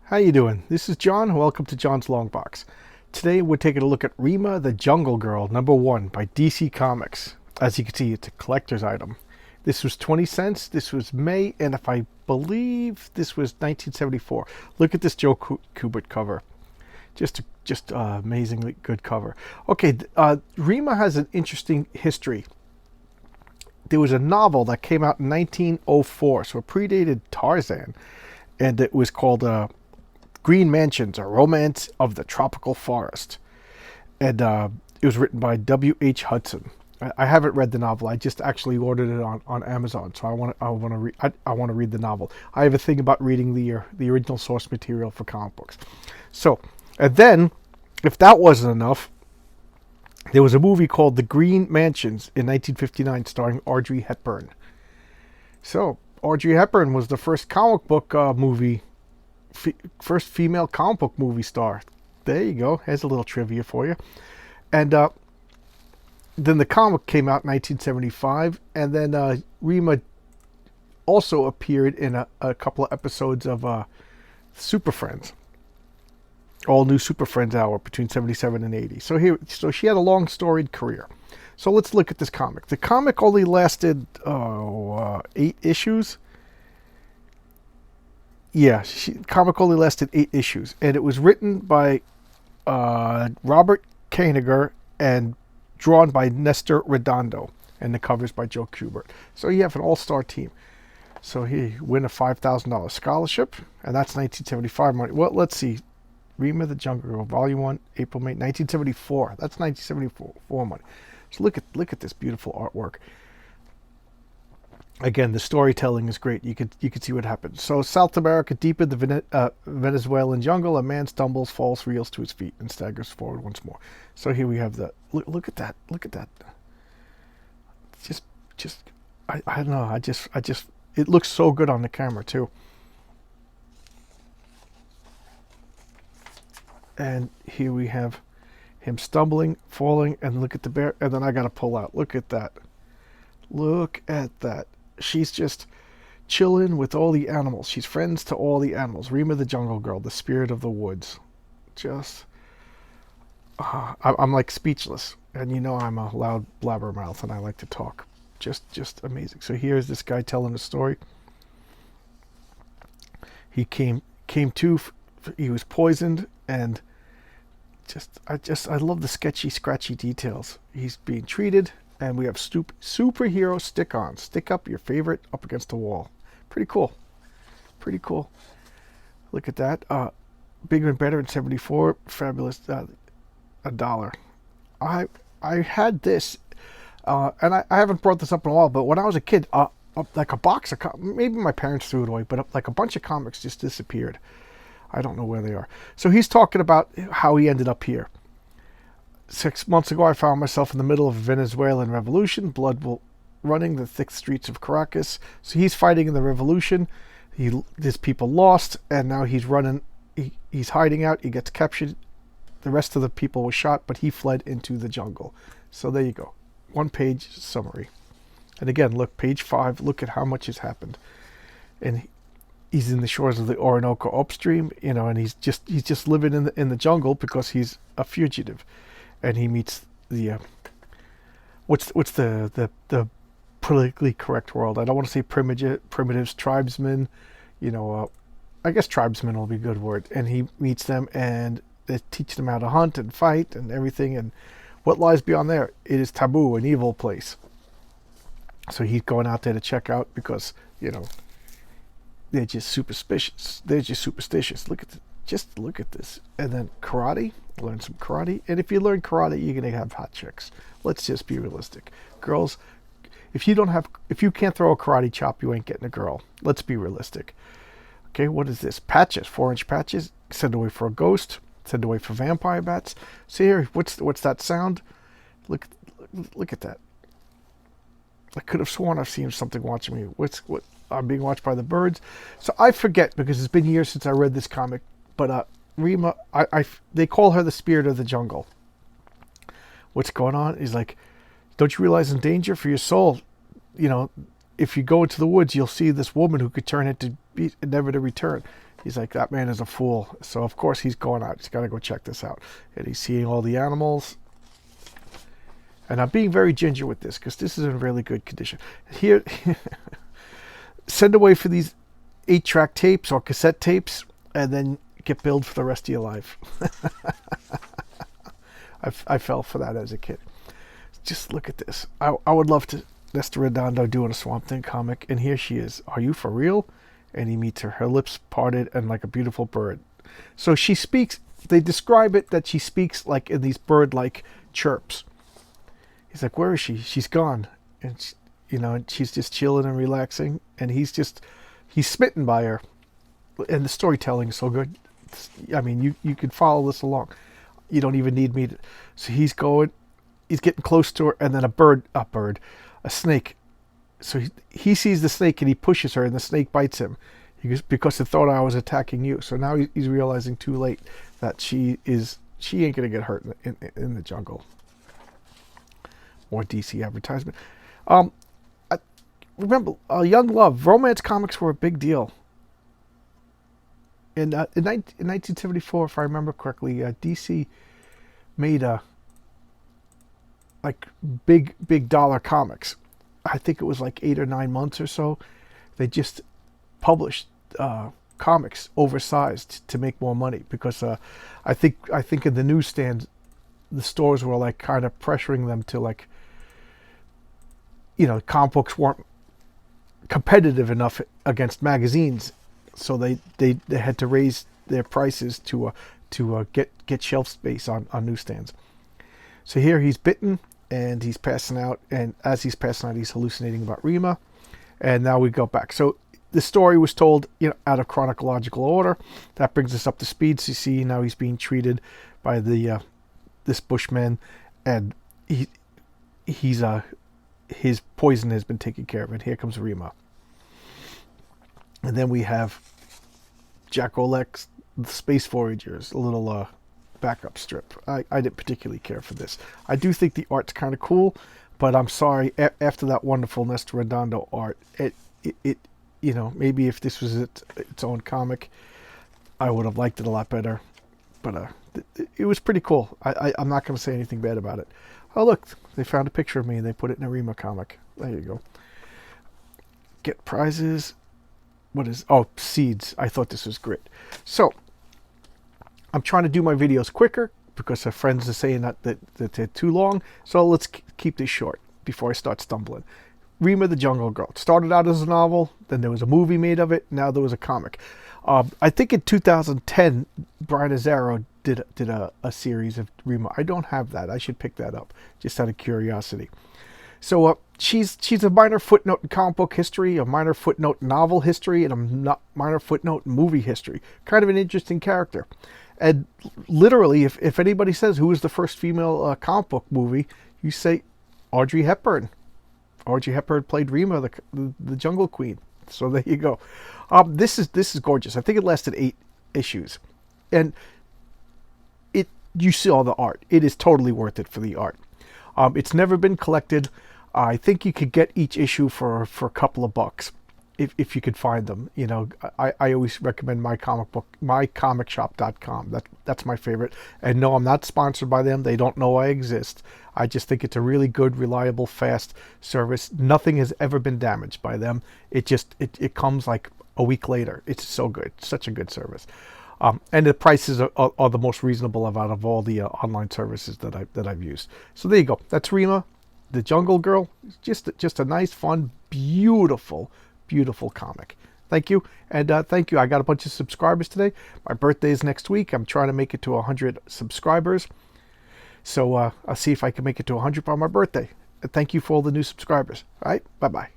How you doing? This is John. Welcome to John's Long Box. Today we're taking a look at Rima the Jungle Girl #1 by DC Comics. As you can see, it's a collector's item. This was 20 cents. This was May, and if I believe this was 1974. Look at this Joe Kubert cover. Just amazingly good cover. Okay, Rima has an interesting history. There was a novel that came out in 1904, so it predated Tarzan, and it was called Green Mansions, A Romance of the Tropical Forest. And it was written by W.H. Hudson. I haven't read the novel. I just actually ordered it on Amazon, so I want to read the novel. I have a thing about reading the original source material for comic books. So, and then, if that wasn't enough, there was a movie called The Green Mansions in 1959 starring Audrey Hepburn. So, Audrey Hepburn was the first comic book first female comic book movie star. There you go. Here's a little trivia for you. And then the comic came out in 1975, and then Rima also appeared in a couple of episodes of Super Friends. All new Super Friends hour between 77 and 80. So she had a long storied career. So let's look at this comic. The comic only lasted 8 issues. Yeah, comic only lasted 8 issues, and it was written by Robert Kanigher and drawn by Nestor Redondo, and the covers by Joe Kubert. So you have an all-star team. So here you win a $5,000 scholarship, and that's 1975 money. Well, let's see. Rima the Jungle Girl, Volume 1, April, May, 1974. That's 1974 money. So look at this beautiful artwork. Again, the storytelling is great. You could see what happens. So South America, deep in the Venezuelan jungle, a man stumbles, falls, reels to his feet, and staggers forward once more. So here we have the look at that. Look at that. I don't know. I just it looks so good on the camera too. And here we have him stumbling, falling, and look at the bear. And then I got to pull out. Look at that. Look at that. She's just chilling with all the animals. She's friends to all the animals. Rima the Jungle Girl, the spirit of the woods. Just, I'm like speechless. And you know I'm a loud blabbermouth and I like to talk. Just amazing. So here's this guy telling a story. He came to, he was poisoned, and I love the sketchy, scratchy details. He's being treated. And we have superhero stick-ons. Stick up your favorite up against the wall. Pretty cool. Pretty cool. Look at that. Bigger and better in 74. Fabulous. $1. I had this, and I haven't brought this up in a while, but when I was a kid, like a box of maybe my parents threw it away, but like a bunch of comics just disappeared. I don't know where they are. So he's talking about how he ended up here. 6 months ago, I found myself in the middle of a Venezuelan revolution, blood running the thick streets of Caracas. So he's fighting in the revolution. His people lost, and now he's running. He's hiding out. He gets captured. The rest of the people were shot, but he fled into the jungle. So there you go. 1-page summary. And again, look, page 5. Look at how much has happened. And he's in the shores of the Orinoco upstream, and he's just living in the jungle because he's a fugitive. And he meets the what's the politically correct world? I don't want to say primitives, tribesmen. I guess tribesmen will be a good word. And he meets them, and they teach them how to hunt and fight and everything. And what lies beyond there? It is taboo, an evil place. So he's going out there to check out because they're just superstitious. Just look at this. And then karate. Learn some karate. And if you learn karate, you're going to have hot chicks. Let's just be realistic. Girls, if you can't throw a karate chop, you ain't getting a girl. Let's be realistic. Okay, what is this? Patches, 4-inch patches. Send away for a ghost. Send away for vampire bats. See here, what's that sound? Look at that. I could have sworn I've seen something watching me. What? I'm being watched by the birds. So I forget because it's been years since I read this comic. But Rima, they call her the spirit of the jungle. What's going on? He's like, don't you realize in danger for your soul? If you go into the woods, you'll see this woman who could turn into be never to return. He's like, that man is a fool. So of course he's going out. He's got to go check this out. And he's seeing all the animals. And I'm being very ginger with this because this is in really good condition. Here, send away for these 8-track tapes or cassette tapes, and then get billed for the rest of your life. I fell for that as a kid. Just look at this. I would love to Nesta Redondo doing a Swamp Thing comic, and here she is. Are you for real? And he meets her. Her lips parted and like a beautiful bird. So she speaks. They describe it that she speaks like in these bird-like chirps. He's like, where is she? She's gone. And, and she's just chilling and relaxing. And he's smitten by her. And the storytelling is so good. I mean, you could follow this along. You don't even need me to. So he's getting close to her. And then a snake. So he sees the snake and he pushes her and the snake bites him. He goes, because it thought I was attacking you. So now he's realizing too late that she ain't going to get hurt in the jungle. More DC advertisement. Remember, Young Love, romance comics were a big deal. In 1974, if I remember correctly, DC made like big dollar comics. I think it was like 8 or 9 months or so. They just published comics oversized to make more money because I think in the newsstands, the stores were like kind of pressuring them to like, comic books weren't competitive enough against magazines, so they had to raise their prices to get shelf space on newsstands. So here he's bitten and he's passing out, and as he's passing out, he's hallucinating about Rima. And now we go back. So the story was told, out of chronological order. That brings us up to speed. So you see now he's being treated by this bushman, and his poison has been taken care of. And here comes Rima. And then we have Jackalex, the Space Foragers, a little backup strip. I didn't particularly care for this. I do think the art's kind of cool, but I'm sorry, after that wonderful Nesta Redondo art, it maybe if this was its own comic, I would have liked it a lot better. But it was pretty cool. I'm not going to say anything bad about it. Oh, look, they found a picture of me and they put it in a Rima comic. There you go. Get prizes. Seeds. I thought this was great. So, I'm trying to do my videos quicker because our friends are saying that they're too long. So let's keep this short before I start stumbling. Rima the Jungle Girl. It started out as a novel, then there was a movie made of it, now there was a comic. I think in 2010, Brian Azzaro did a series of Rima. I don't have that. I should pick that up, just out of curiosity. So she's a minor footnote in comic book history, a minor footnote in novel history, and a minor footnote in movie history. Kind of an interesting character. And literally, if anybody says who was the first female comic book movie, you say Audrey Hepburn. Audrey Hepburn played Rima, the Jungle Queen. So there you go. This is gorgeous. I think it lasted 8 issues, and you see all the art. It is totally worth it for the art. It's never been collected. I think you could get each issue for a couple of bucks if you could find them. I always recommend mycomicshop.com. That's my favorite. And no, I'm not sponsored by them. They don't know I exist. I just think it's a really good, reliable, fast service. Nothing has ever been damaged by them. It comes like a week later. It's so good. Such a good service. And the prices are the most reasonable out of all the online services that I've used. So there you go. That's Rima, the Jungle Girl. Just a nice, fun, beautiful comic. Thank you. And thank you. I got a bunch of subscribers today. My birthday is next week. I'm trying to make it to 100 subscribers. So I'll see if I can make it to 100 by my birthday. And thank you for all the new subscribers. All right. Bye-bye.